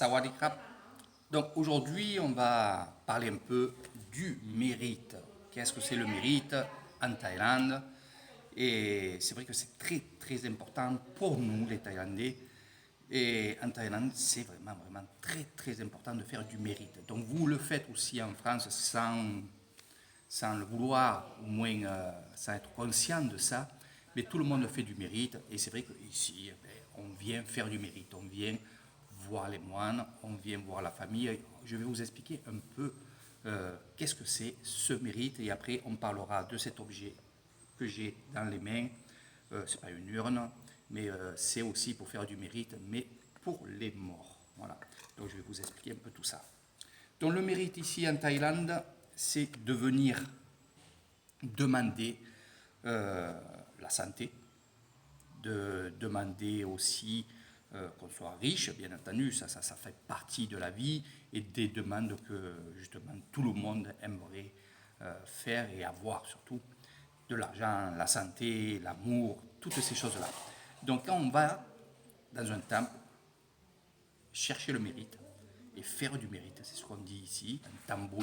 Sawadee krap. Donc aujourd'hui, on va parler un peu du mérite. Qu'est-ce que c'est le mérite en Thaïlande? Et c'est vrai que c'est très très important pour nous les Thaïlandais. Et en Thaïlande, c'est vraiment très très important de faire du mérite. Donc vous le faites aussi en France sans le vouloir, au moins sans être conscient de ça. Mais tout le monde fait du mérite. Et c'est vrai qu'ici, on vient faire du mérite. On vient voir les moines, on vient voir la famille. Je vais vous expliquer un peu qu'est-ce que c'est ce mérite. Et après, on parlera de cet objet que j'ai dans les mains. C'est pas une urne, mais c'est aussi pour faire du mérite, mais pour les morts. Voilà. Donc je vais vous expliquer un peu tout ça. Donc le mérite ici en Thaïlande, c'est de venir demander la santé, de demander aussi qu'on soit riche, bien entendu, ça fait partie de la vie, et des demandes que justement tout le monde aimerait faire et avoir surtout, de l'argent, la santé, l'amour, toutes ces choses-là. Donc quand on va dans un temple, chercher le mérite et faire du mérite, c'est ce qu'on dit ici, un tambour.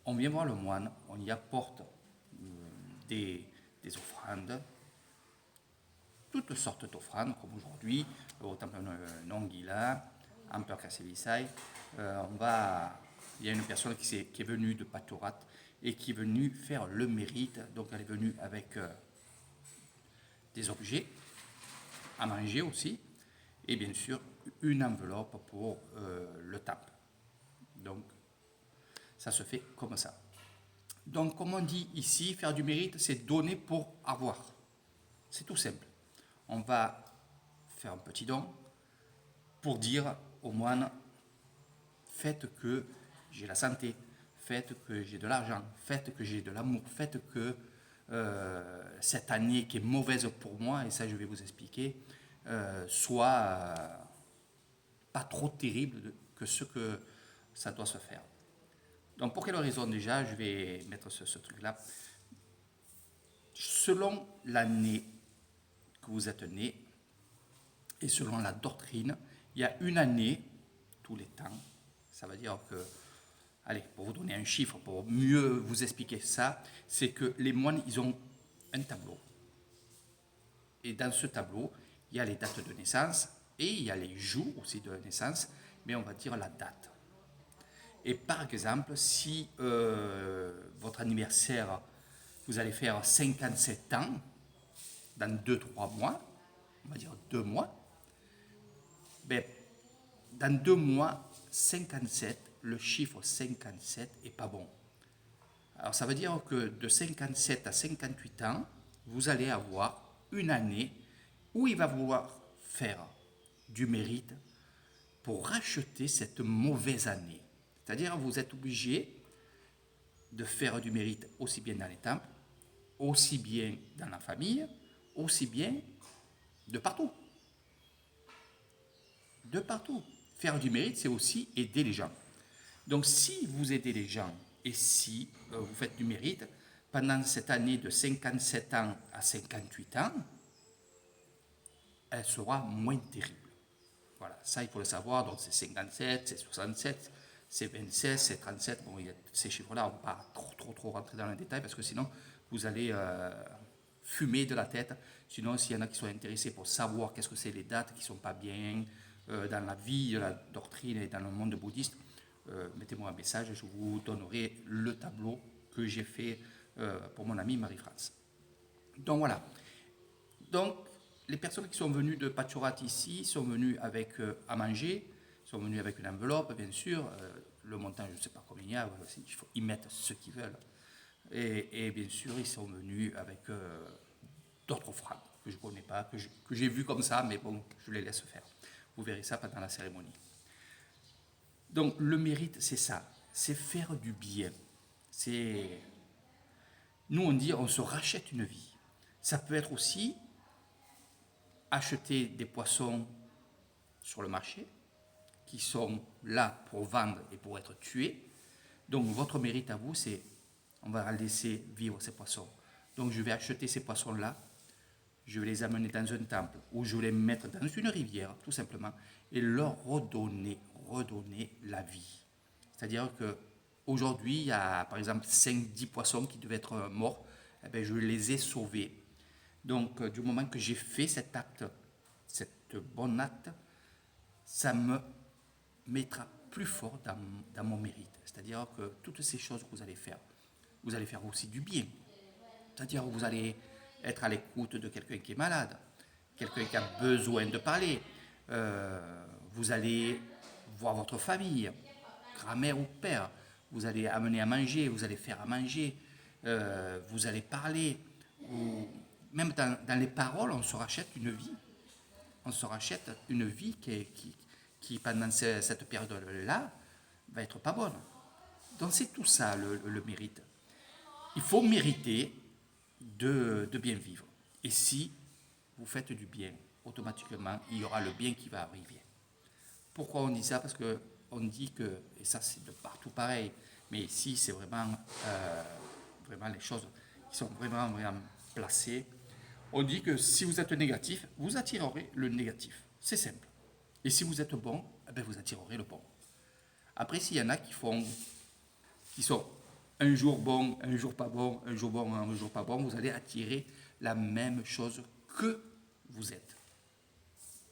On vient voir le moine, on y apporte des offrandes, toutes sortes d'offrandes, comme aujourd'hui, au temple Nongila, Empereur Kasselisai. Il y a une personne qui est venue de Patorat et qui est venue faire le mérite. Donc elle est venue avec des objets à manger aussi, et bien sûr une enveloppe pour le temple. Donc ça se fait comme ça. Donc comme on dit ici, faire du mérite, c'est donner pour avoir. C'est tout simple. On va faire un petit don pour dire au moine, faites que j'ai la santé, faites que j'ai de l'argent, faites que j'ai de l'amour, faites que cette année qui est mauvaise pour moi, et ça je vais vous expliquer, soit pas trop terrible que ce que ça doit se faire. Donc pour quelle raison déjà, je vais mettre ce truc-là. Selon l'année que vous êtes né, et selon la doctrine, il y a une année, tous les temps, ça veut dire que, allez, pour vous donner un chiffre, pour mieux vous expliquer ça, c'est que les moines, ils ont un tableau. Et dans ce tableau, il y a les dates de naissance et il y a les jours aussi de naissance, mais on va dire la date. Et par exemple, si votre anniversaire, vous allez faire 57 ans, dans 2-3 mois, on va dire 2 mois, ben, dans 2 mois, 57, le chiffre 57 est pas bon. Alors ça veut dire que de 57 à 58 ans, vous allez avoir une année où il va vouloir faire du mérite pour racheter cette mauvaise année. C'est-à-dire vous êtes obligé de faire du mérite aussi bien dans les temples, aussi bien dans la famille, aussi bien de partout. De partout. Faire du mérite, c'est aussi aider les gens. Donc si vous aidez les gens et si vous faites du mérite, pendant cette année de 57 ans à 58 ans, elle sera moins terrible. Voilà, ça il faut le savoir, donc c'est 57, c'est 67, c'est 26, c'est 37, bon, il y a ces chiffres-là, on ne va pas trop rentrer dans le détail parce que sinon vous allez fumer de la tête. Sinon, s'il y en a qui sont intéressés pour savoir qu'est-ce que c'est les dates qui ne sont pas bien dans la vie, de la doctrine et dans le monde bouddhiste, mettez-moi un message, je vous donnerai le tableau que j'ai fait pour mon amie Marie-France. Donc voilà. Donc les personnes qui sont venues de Pachorat ici sont venues avec à manger, sont venues avec une enveloppe, bien sûr. Le montant, je ne sais pas combien il y a, il faut y mettre ce qu'ils veulent. Et bien sûr, ils sont venus avec d'autres offrandes que je ne connais pas, que j'ai vues comme ça, mais bon, je les laisse faire. Vous verrez ça pendant la cérémonie. Donc le mérite, c'est ça, c'est faire du bien. C'est nous on dit on se rachète une vie. Ça peut être aussi acheter des poissons sur le marché qui sont là pour vendre et pour être tués. Donc votre mérite à vous, c'est on va laisser vivre ces poissons. Donc je vais acheter ces poissons-là, je vais les amener dans un temple ou je vais les mettre dans une rivière, tout simplement, et leur redonner la vie. C'est-à-dire que aujourd'hui, il y a par exemple 5-10 poissons qui devaient être morts, eh bien, je les ai sauvés. Donc, du moment que j'ai fait cet acte, cet bon acte, ça me mettra plus fort dans mon mérite. C'est-à-dire que toutes ces choses que vous allez faire aussi du bien. C'est-à-dire que vous allez être à l'écoute de quelqu'un qui est malade, quelqu'un qui a besoin de parler. Vous allez voir votre famille, grand-mère ou père. Vous allez amener à manger, vous allez faire à manger, vous allez parler. Ou même dans les paroles, on se rachète une vie. On se rachète une vie qui pendant cette période-là, va être pas bonne. Donc c'est tout ça le mérite. Il faut mériter de bien vivre. Et si vous faites du bien, automatiquement, il y aura le bien qui va arriver. Pourquoi on dit ça? Parce que on dit que, et ça c'est de partout pareil, mais ici c'est vraiment les choses qui sont vraiment placées. On dit que si vous êtes négatif, vous attirerez le négatif. C'est simple. Et si vous êtes bon, eh bien vous attirerez le bon. Après, s'il y en a qui sont un jour bon, un jour pas bon, un jour bon, un jour pas bon, vous allez attirer la même chose que vous êtes.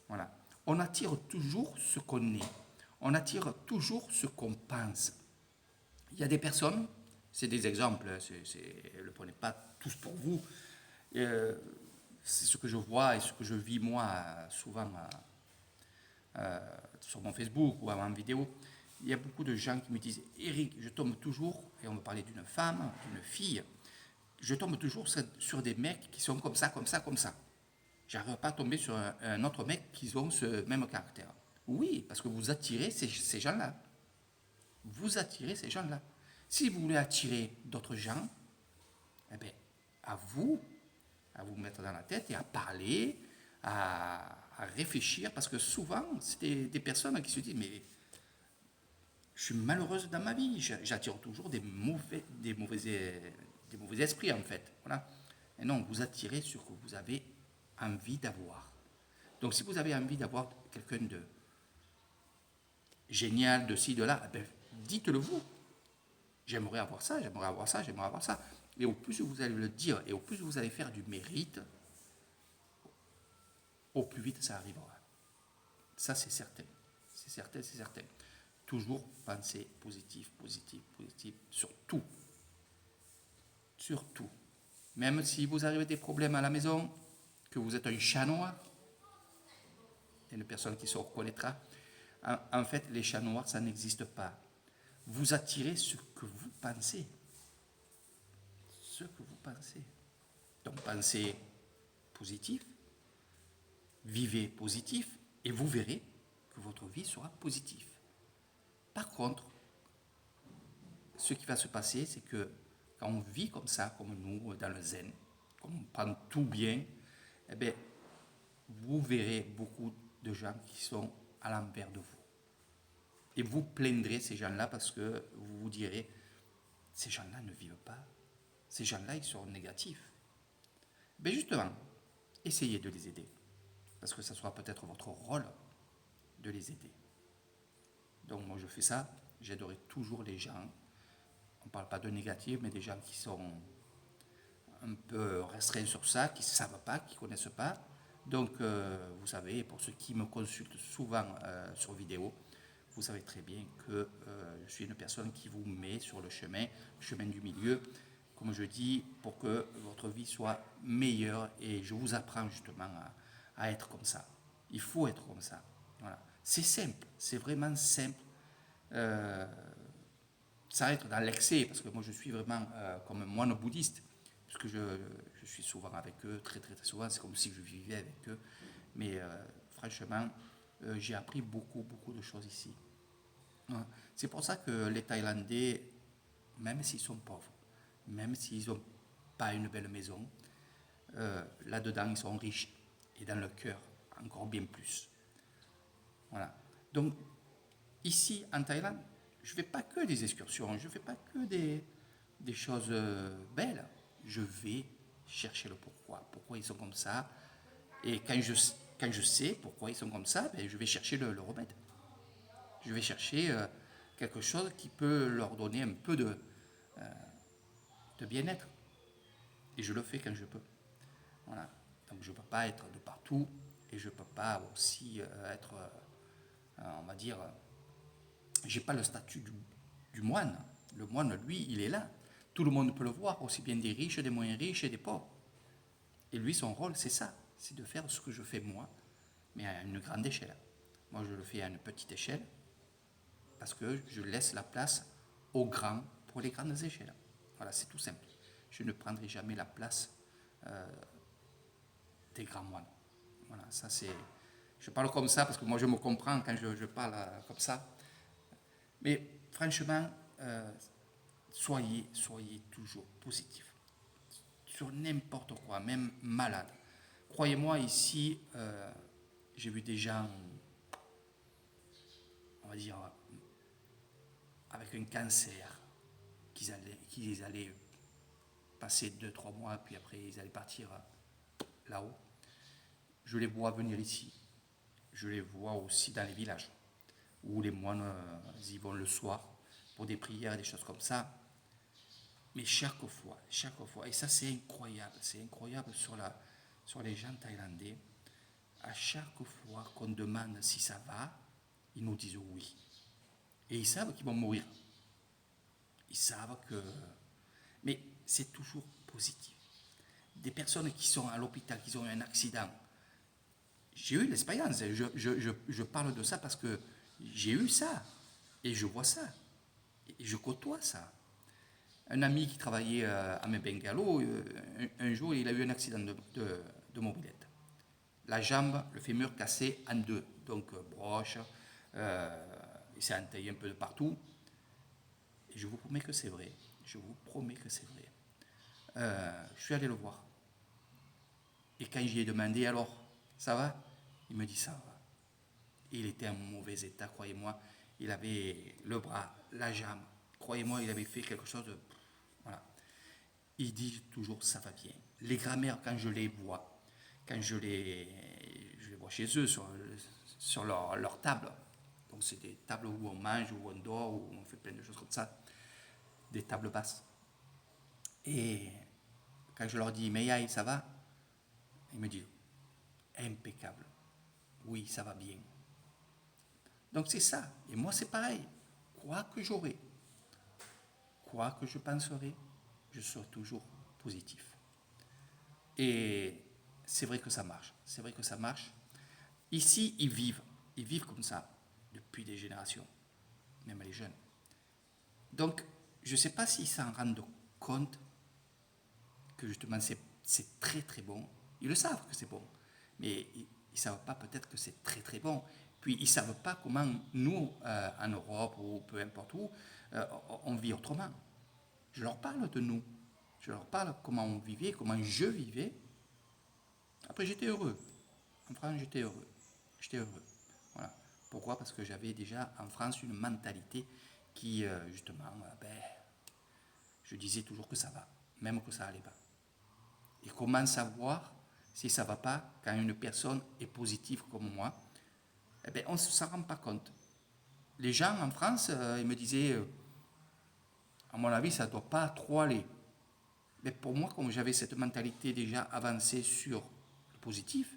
Voilà. On attire toujours ce qu'on est. On attire toujours ce qu'on pense. Il y a des personnes, c'est des exemples, ne le prenez pas tous pour vous. C'est ce que je vois et ce que je vis moi souvent sur mon Facebook ou en vidéo. Il y a beaucoup de gens qui me disent Eric, je tombe toujours, et on me parlait d'une femme, d'une fille, je tombe toujours sur des mecs qui sont comme ça, comme ça, comme ça. J'arrive pas à tomber sur un autre mec qui ont ce même caractère. Oui, parce que vous attirez ces gens-là. Vous attirez ces gens-là. Si vous voulez attirer d'autres gens, eh bien, à vous mettre dans la tête et à parler, à réfléchir, parce que souvent, c'est des personnes qui se disent, mais je suis malheureuse dans ma vie, j'attire toujours des mauvais esprits, en fait. Voilà. Et non, vous attirez ce que vous avez envie d'avoir. Donc, si vous avez envie d'avoir quelqu'un de génial, de ci, de là, eh bien, dites-le vous. J'aimerais avoir ça, j'aimerais avoir ça, j'aimerais avoir ça. Et au plus vous allez le dire, et au plus vous allez faire du mérite, au plus vite ça arrivera. Ça, c'est certain. C'est certain, c'est certain. Toujours penser positif, positif, positif, sur tout. Sur tout. Même si vous avez des problèmes à la maison, que vous êtes un chat noir, il y a une personne qui se reconnaîtra. En fait, les chats noirs, ça n'existe pas. Vous attirez ce que vous pensez. Ce que vous pensez. Donc pensez positif, vivez positif, et vous verrez que votre vie sera positive. Par contre, ce qui va se passer, c'est que quand on vit comme ça, comme nous, dans le zen, comme on prend tout bien, eh bien, vous verrez beaucoup de gens qui sont à l'envers de vous. Et vous plaindrez ces gens-là parce que vous vous direz, ces gens-là ne vivent pas. Ces gens-là, ils sont négatifs. Mais justement, essayez de les aider. Parce que ça sera peut-être votre rôle de les aider. Donc moi je fais ça, j'aiderai toujours les gens. On ne parle pas de négatifs, mais des gens qui sont un peu restreints sur ça, qui ne savent pas, qui ne connaissent pas. Donc vous savez, pour ceux qui me consultent souvent sur vidéo, vous savez très bien que je suis une personne qui vous met sur le chemin du milieu, comme je dis, pour que votre vie soit meilleure, et je vous apprends justement à être comme ça. Il faut être comme ça. Voilà. C'est simple, c'est vraiment simple. Ça être dans l'excès, parce que moi je suis vraiment comme un moine bouddhiste, puisque je suis souvent avec eux, très très très souvent, c'est comme si je vivais avec eux. Mais franchement, j'ai appris beaucoup beaucoup de choses ici. C'est pour ça que les Thaïlandais, même s'ils sont pauvres, même s'ils n'ont pas une belle maison, là-dedans ils sont riches, et dans le cœur encore bien plus. Voilà. Donc ici en Thaïlande, je ne fais pas que des excursions, je ne fais pas que des choses belles. Je vais chercher le pourquoi ils sont comme ça, Et quand je sais pourquoi ils sont comme ça, ben, je vais chercher le remède. Je vais chercher quelque chose qui peut leur donner un peu de bien-être. Et je le fais quand je peux. Voilà. Donc je ne peux pas être de partout et je ne peux pas aussi être, on va dire, j'ai pas le statut du moine. Le moine, lui, il est là. Tout le monde peut le voir, aussi bien des riches, des moins riches et des pauvres. Et lui, son rôle, c'est ça, c'est de faire ce que je fais moi, mais à une grande échelle. Moi, je le fais à une petite échelle parce que je laisse la place aux grands pour les grandes échelles. Voilà, c'est tout simple. Je ne prendrai jamais la place des grands moines. Voilà, ça c'est. Je parle comme ça parce que moi je me comprends quand je parle comme ça. Mais franchement, soyez toujours positif sur n'importe quoi, même malade. Croyez-moi, ici, j'ai vu des gens, on va dire, avec un cancer, qu'ils allaient passer 2, 3 mois, puis après ils allaient partir là-haut. Je les vois venir ici. Je les vois aussi dans les villages, où les moines y vont le soir pour des prières et des choses comme ça. Mais chaque fois, et ça c'est incroyable sur les gens thaïlandais, à chaque fois qu'on demande si ça va, ils nous disent oui. Et ils savent qu'ils vont mourir. Ils savent que... Mais c'est toujours positif. Des personnes qui sont à l'hôpital, qui ont eu un accident, j'ai eu l'expérience, je parle de ça parce que j'ai eu ça, et je vois ça, et je côtoie ça. Un ami qui travaillait à mes Bengalo, un jour il a eu un accident de mobilette. La jambe, le fémur cassé en deux, donc broche, il s'est entaillé un peu de partout. Et je vous promets que c'est vrai, je vous promets que c'est vrai. Je suis allé le voir. Et quand j'y ai demandé alors, ça va? Il me dit ça va. Il était en mauvais état, croyez-moi. Il avait le bras, la jambe. Croyez-moi, il avait fait quelque chose de... Voilà. Il dit toujours ça va bien. Les grands-mères, quand je les vois, quand je les vois chez eux sur leur table, donc c'est des tables où on mange, où on dort, où on fait plein de choses comme ça, des tables basses. Et quand je leur dis, mais Yaï, ça va? Ils me disent, impeccable. Oui, ça va bien. Donc c'est ça. Et moi, c'est pareil. Quoi que j'aurai, quoi que je penserai, je serai toujours positif. Et c'est vrai que ça marche. C'est vrai que ça marche. Ici, ils vivent. Ils vivent comme ça depuis des générations, même les jeunes. Donc, je ne sais pas s'ils s'en rendent compte que justement c'est très très bon. Ils le savent que c'est bon, mais ils ne savent pas peut-être que c'est très très bon. Puis ils ne savent pas comment nous, en Europe ou peu importe où, on vit autrement. Je leur parle de nous. Je leur parle comment on vivait, comment je vivais. Après, j'étais heureux. En France, j'étais heureux. J'étais heureux. Voilà. Pourquoi? Parce que j'avais déjà en France une mentalité qui, justement, je disais toujours que ça va, même que ça allait pas. Et comment savoir si ça ne va pas quand une personne est positive comme moi? Eh bien, on ne s'en rend pas compte. Les gens en France, ils me disaient, à mon avis, ça ne doit pas trop aller. Mais pour moi, comme j'avais cette mentalité déjà avancée sur le positif,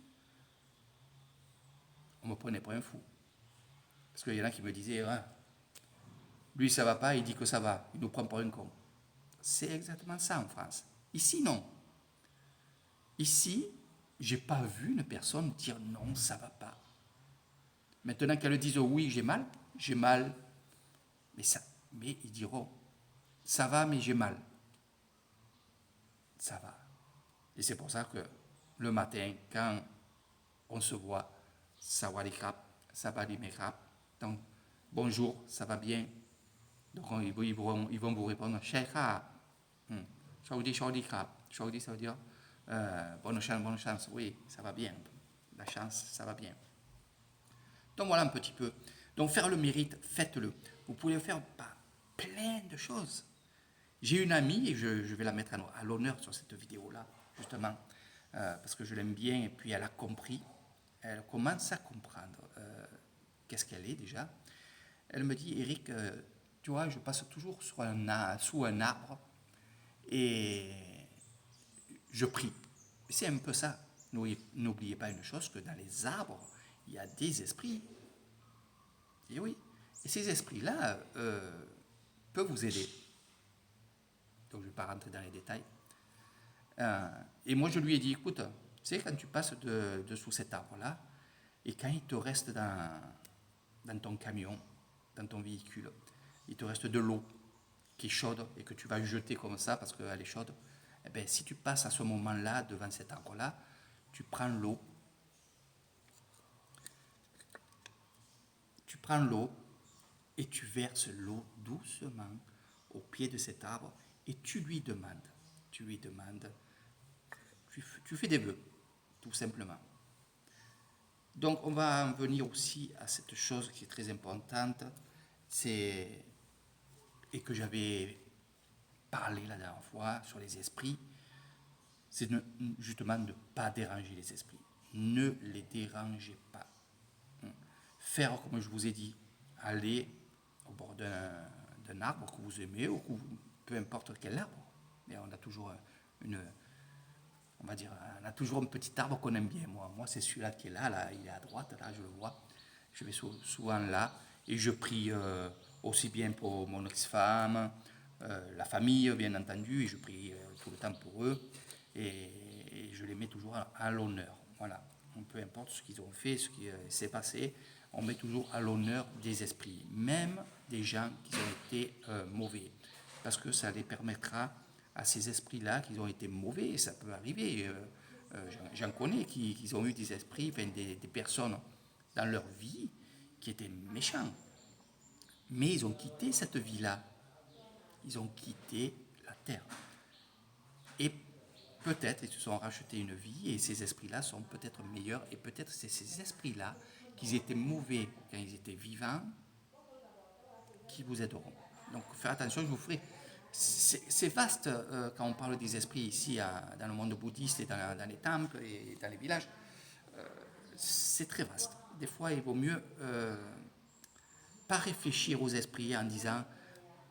on me prenait pour un fou. Parce qu'il y en a qui me disaient, ah, lui ça va pas, il dit que ça va, il nous prend pour un con. C'est exactement ça en France. Ici, non. Ici, j'ai pas vu une personne dire non, ça va pas. Maintenant qu'elle dise oui, j'ai mal, mais ils diront ça va, mais j'ai mal. Ça va. Et c'est pour ça que le matin, quand on se voit, ça va les crapes, ça va les crapes. Donc, bonjour, ça va bien. Donc, ils vont vous répondre Sheikha. Shaudi, Shaudi crap. Shaudi, ça veut dire bonne chance, oui, ça va bien. La chance, ça va bien. Donc, voilà un petit peu. Donc, faire le mérite, faites-le. Vous pouvez le faire par plein de choses. J'ai une amie, et je vais la mettre à l'honneur sur cette vidéo-là, justement. parce que je l'aime bien, et puis elle a compris, elle commence à comprendre qu'est-ce qu'elle est déjà. Elle me dit, Eric, tu vois, je passe toujours sous un arbre et je prie. C'est un peu ça. N'oubliez pas une chose, que dans les arbres, il y a des esprits. Et oui. Et ces esprits-là peuvent vous aider. Donc je ne vais pas rentrer dans les détails. Et moi, je lui ai dit, écoute, tu sais, quand tu passes dessous cet arbre-là, et quand il te reste dans ton camion, dans ton véhicule, il te reste de l'eau qui est chaude et que tu vas jeter comme ça parce qu'elle est chaude, eh bien, si tu passes à ce moment-là devant cet arbre-là, tu prends l'eau et tu verses l'eau doucement au pied de cet arbre et tu lui demandes, tu fais des vœux, tout simplement. Donc on va en venir aussi à cette chose qui est très importante, c'est, et que j'avais parlé la dernière fois sur les esprits, c'est justement de ne pas déranger les esprits. Ne les dérangez pas. Faire comme je vous ai dit, aller au bord d'un arbre que vous aimez, ou peu importe quel arbre. Et on a toujours on va dire, on a toujours un petit arbre qu'on aime bien. Moi c'est celui-là qui est là, il est à droite, là, je le vois. Je vais souvent là et je prie aussi bien pour mon ex-femme, la famille, bien entendu, et je prie tout le temps pour eux. Et je les mets toujours à l'honneur. Voilà. Peu importe ce qu'ils ont fait, ce qui s'est passé, on met toujours à l'honneur des esprits, même des gens qui ont été mauvais. Parce que ça les permettra à ces esprits-là qui ont été mauvais, et ça peut arriver. J'en connais qui ont eu des esprits, enfin, des personnes dans leur vie qui étaient méchants. Mais ils ont quitté cette vie-là. Ils ont quitté la terre. Et peut-être ils se sont rachetés une vie et ces esprits-là sont peut-être meilleurs et peut-être c'est ces esprits-là qui étaient mauvais quand ils étaient vivants qui vous aideront. Donc faites attention, je vous ferai. C'est vaste quand on parle des esprits ici dans le monde bouddhiste et dans les temples et dans les villages. C'est très vaste. Des fois, il vaut mieux pas réfléchir aux esprits en disant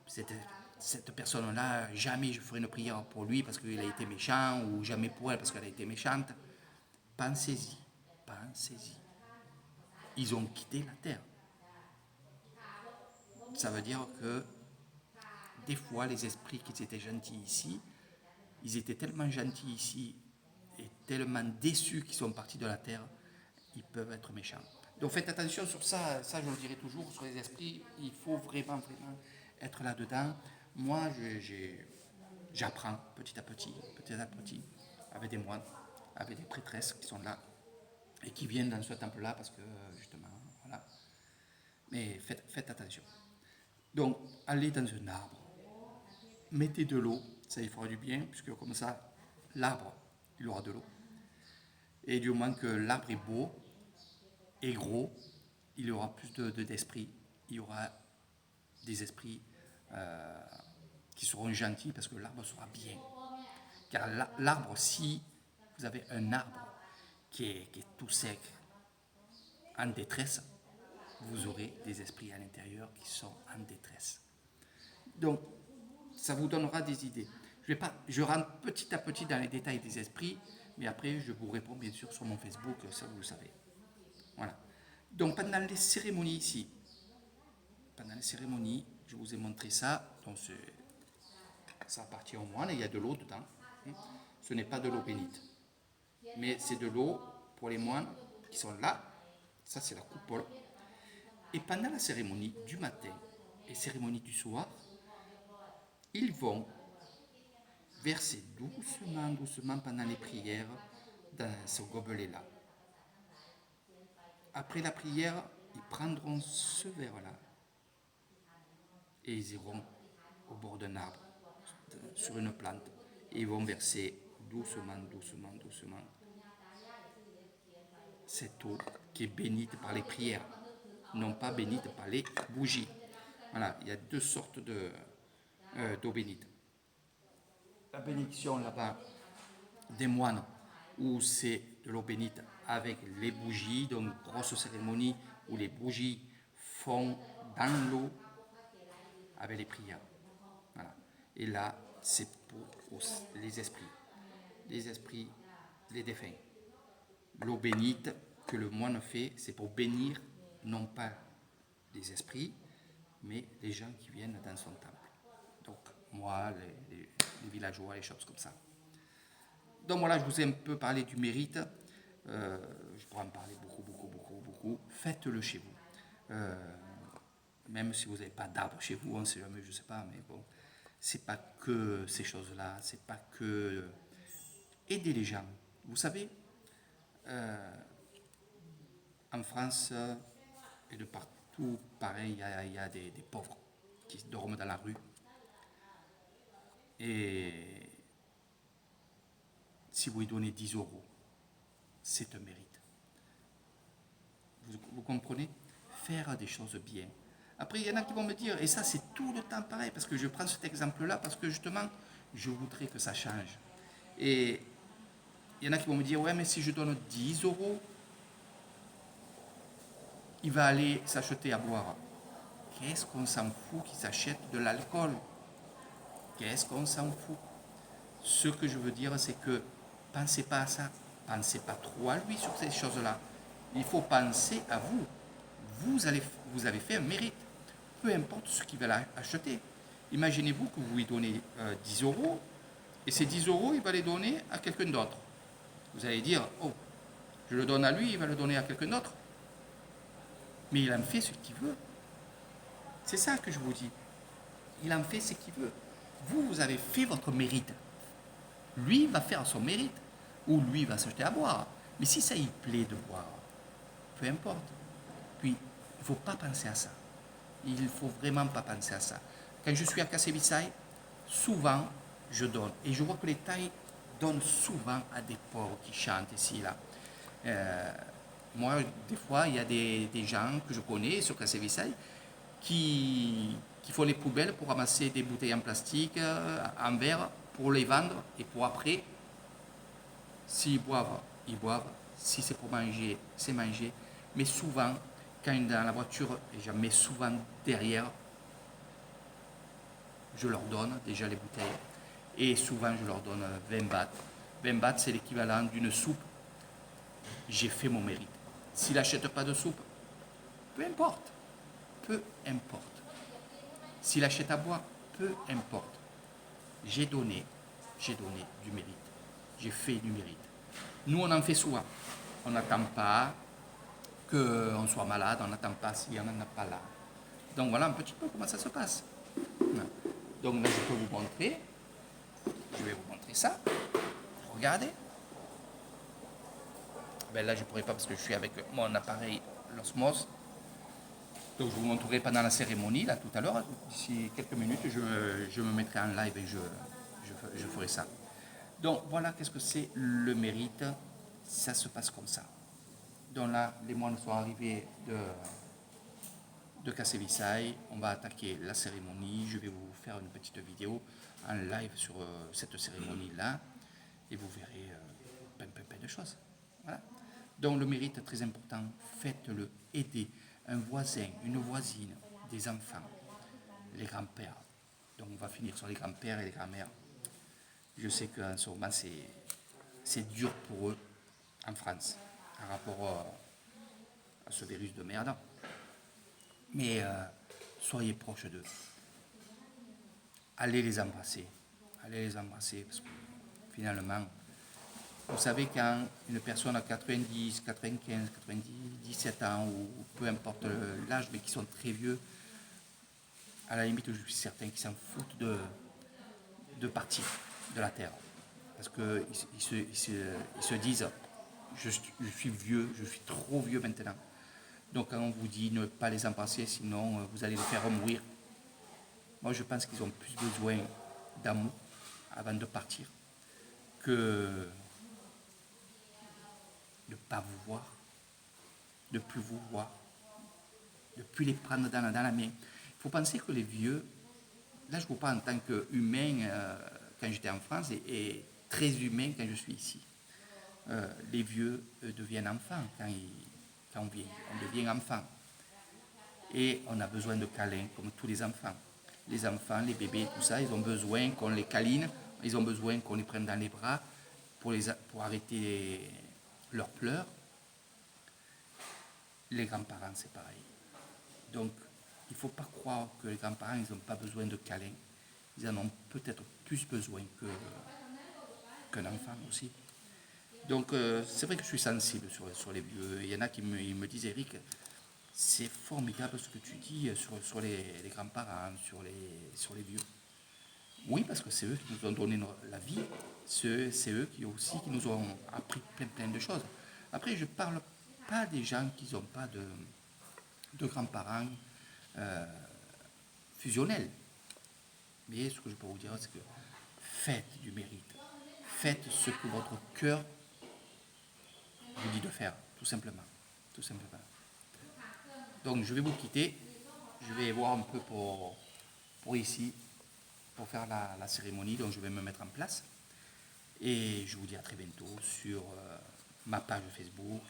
cette personne-là, jamais je ferai une prière pour lui parce qu'il a été méchant, ou jamais pour elle parce qu'elle a été méchante. Pensez-y, pensez-y. Ils ont quitté la terre. Ça veut dire que des fois, les esprits qui étaient gentils ici, ils étaient tellement gentils ici et tellement déçus qu'ils sont partis de la terre, ils peuvent être méchants. Donc faites attention sur ça, ça je le dirai toujours, sur les esprits, il faut vraiment, vraiment être là-dedans. Moi, j'apprends petit à petit, avec des moines, avec des prêtresses qui sont là et qui viennent dans ce temple-là parce que, justement, voilà. Mais faites attention. Donc, allez dans un arbre, mettez de l'eau, ça il fera du bien, puisque comme ça, l'arbre, il aura de l'eau. Et du moment que l'arbre est beau et gros, il y aura plus d'esprit. Il y aura des esprits qui seront gentils parce que l'arbre sera bien. Car l'arbre, si vous avez un arbre qui est tout sec, en détresse, vous aurez des esprits à l'intérieur qui sont en détresse. Donc, ça vous donnera des idées. Je rentre petit à petit dans les détails des esprits, mais après, je vous réponds bien sûr sur mon Facebook, ça vous le savez. Voilà. Donc, pendant les cérémonies ici, je vous ai montré ça. Donc, ça appartient aux moines et il y a de l'eau dedans. Ce n'est pas de l'eau bénite, mais c'est de l'eau pour les moines qui sont là. Ça, c'est la coupole. Et pendant la cérémonie du matin et cérémonie du soir, ils vont verser doucement, doucement pendant les prières dans ce gobelet-là. Après la prière, ils prendront ce verre-là et ils iront au bord d'un arbre, sur une plante, et ils vont verser doucement, doucement, doucement cette eau qui est bénite par les prières, non pas bénite par les bougies. Voilà, il y a deux sortes d'eau bénite. La bénédiction là-bas des moines où c'est de l'eau bénite avec les bougies, donc grosse cérémonie où les bougies font dans l'eau avec les prières. Voilà. Et là, c'est pour les esprits, les défunts. L'eau bénite que le moine fait, c'est pour bénir non pas les esprits, mais les gens qui viennent dans son temple. Donc, moi, les villageois, les choses comme ça. Donc voilà, je vous ai un peu parlé du mérite. Je pourrais en parler beaucoup. Faites-le chez vous. Même si vous n'avez pas d'arbre chez vous, on sait jamais, je ne sais pas, mais bon, c'est pas que ces choses-là, c'est pas que aider les gens. Vous savez, en France et de partout, pareil, il y a des pauvres qui dorment dans la rue. Et si vous lui donnez 10 euros, c'est un mérite. Vous comprenez? Faire des choses bien. Après, il y en a qui vont me dire, et ça c'est tout le temps pareil, parce que je prends cet exemple-là, parce que justement, je voudrais que ça change. Et il y en a qui vont me dire, ouais, mais si je donne 10 euros, il va aller s'acheter à boire. Qu'est-ce qu'on s'en fout qu'il s'achète de l'alcool? Qu'est-ce qu'on s'en fout? Ce que je veux dire, c'est que pensez pas à ça. Pensez pas trop à lui sur ces choses-là. Il faut penser à vous. Vous avez fait un mérite. Peu importe ce qu'il va acheter. Imaginez-vous que vous lui donnez 10 euros et ces 10 euros, il va les donner à quelqu'un d'autre. Vous allez dire, oh, je le donne à lui, il va le donner à quelqu'un d'autre. Mais il en fait ce qu'il veut. C'est ça que je vous dis. Il en fait ce qu'il veut. Vous avez fait votre mérite. Lui va faire son mérite. Ou lui va s'acheter à boire. Mais si ça lui plaît de boire, peu importe. Puis, il ne faut pas penser à ça. Il ne faut vraiment pas penser à ça. Quand je suis à Kassevitsaï, souvent, je donne. Et je vois que les Thaïs donnent souvent à des pauvres qui chantent ici et là. Moi, des fois, il y a des gens que je connais sur Kassevitsaï qui font les poubelles pour ramasser des bouteilles en plastique, en verre, pour les vendre et pour après, s'ils boivent, ils boivent. Si c'est pour manger, c'est manger. Mais souvent, quand dans la voiture, et j'en mets souvent derrière, je leur donne déjà les bouteilles. Et souvent, je leur donne 20 bahts. 20 bahts, c'est l'équivalent d'une soupe. J'ai fait mon mérite. S'il n'achète pas de soupe, peu importe. Peu importe. S'il achète à boire, peu importe. J'ai donné du mérite. J'ai fait du mérite. Nous, on en fait souvent. On n'attend pas qu'on soit malade, on n'attend pas si on n'en a pas là. Donc voilà un petit peu comment ça se passe. Donc là, je peux vous montrer. Je vais vous montrer ça. Regardez. Ben là, je ne pourrai pas parce que je suis avec mon appareil l'osmose. Donc je vous montrerai pendant la cérémonie, là tout à l'heure. D'ici quelques minutes, je me mettrai en live et je ferai ça. Donc voilà qu'est-ce que c'est le mérite. Ça se passe comme ça. Donc là, les moines sont arrivés de Kassevitsaï. On va attaquer la cérémonie. Je vais vous faire une petite vidéo en live sur cette cérémonie-là. Et vous verrez plein de choses. Voilà. Donc le mérite est très important. Faites-le. Aidez un voisin, une voisine, des enfants, les grands-pères. Donc on va finir sur les grands-pères et les grands-mères. Je sais qu'en ce moment, c'est dur pour eux en France, par rapport à ce virus de merde. Mais soyez proches d'eux. Allez les embrasser. Allez les embrasser, parce que finalement, vous savez, quand une personne a 90, 95, 97 ans, ou peu importe l'âge, mais qui sont très vieux, à la limite, je suis certain qu'ils s'en foutent de partir de la Terre. Parce qu'ils se disent, je suis vieux, je suis trop vieux maintenant. Donc quand on vous dit ne pas les embrasser, sinon vous allez les faire mourir. Moi, je pense qu'ils ont plus besoin d'amour avant de partir que de ne pas vous voir, de ne plus vous voir, de ne plus les prendre dans la main. Il faut penser que les vieux, là je vous parle en tant qu'humain quand j'étais en France et très humain quand je suis ici. les vieux deviennent enfants quand on vieillit. On devient enfant. Et on a besoin de câlins comme tous les enfants. Les enfants, les bébés, tout ça, ils ont besoin qu'on les câline, ils ont besoin qu'on les prenne dans les bras pour arrêter leurs pleurs. Les grands-parents, c'est pareil. Donc, il ne faut pas croire que les grands-parents, ils n'ont pas besoin de câlins. Ils en ont peut-être plus besoin qu'un enfant aussi. Donc, c'est vrai que je suis sensible sur les vieux. Il y en a qui me disent, Eric, c'est formidable ce que tu dis sur les grands-parents, sur les vieux. Oui, parce que c'est eux qui nous ont donné la vie. C'est eux qui aussi qui nous ont appris plein de choses. Après, je ne parle pas des gens qui n'ont pas de grands-parents fusionnels. Mais ce que je peux vous dire, c'est que faites du mérite. Faites ce que votre cœur vous dit de faire, tout simplement. Tout simplement. Donc je vais vous quitter. Je vais voir un peu pour ici, pour faire la cérémonie. Donc je vais me mettre en place. Et je vous dis à très bientôt sur ma page Facebook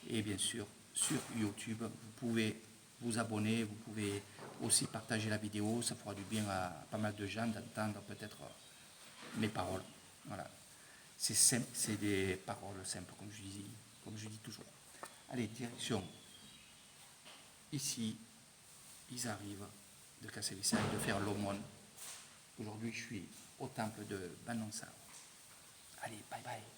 et bien sûr sur YouTube. Vous pouvez vous abonner, vous pouvez aussi partager la vidéo. Ça fera du bien à pas mal de gens d'entendre peut-être mes paroles. Voilà. C'est simple, c'est des paroles simples, comme je dis toujours. Allez, direction. Ici, ils arrivent de casser les cercles, de faire l'aumône. Aujourd'hui, je suis au temple de Banansara. Allez, bye bye.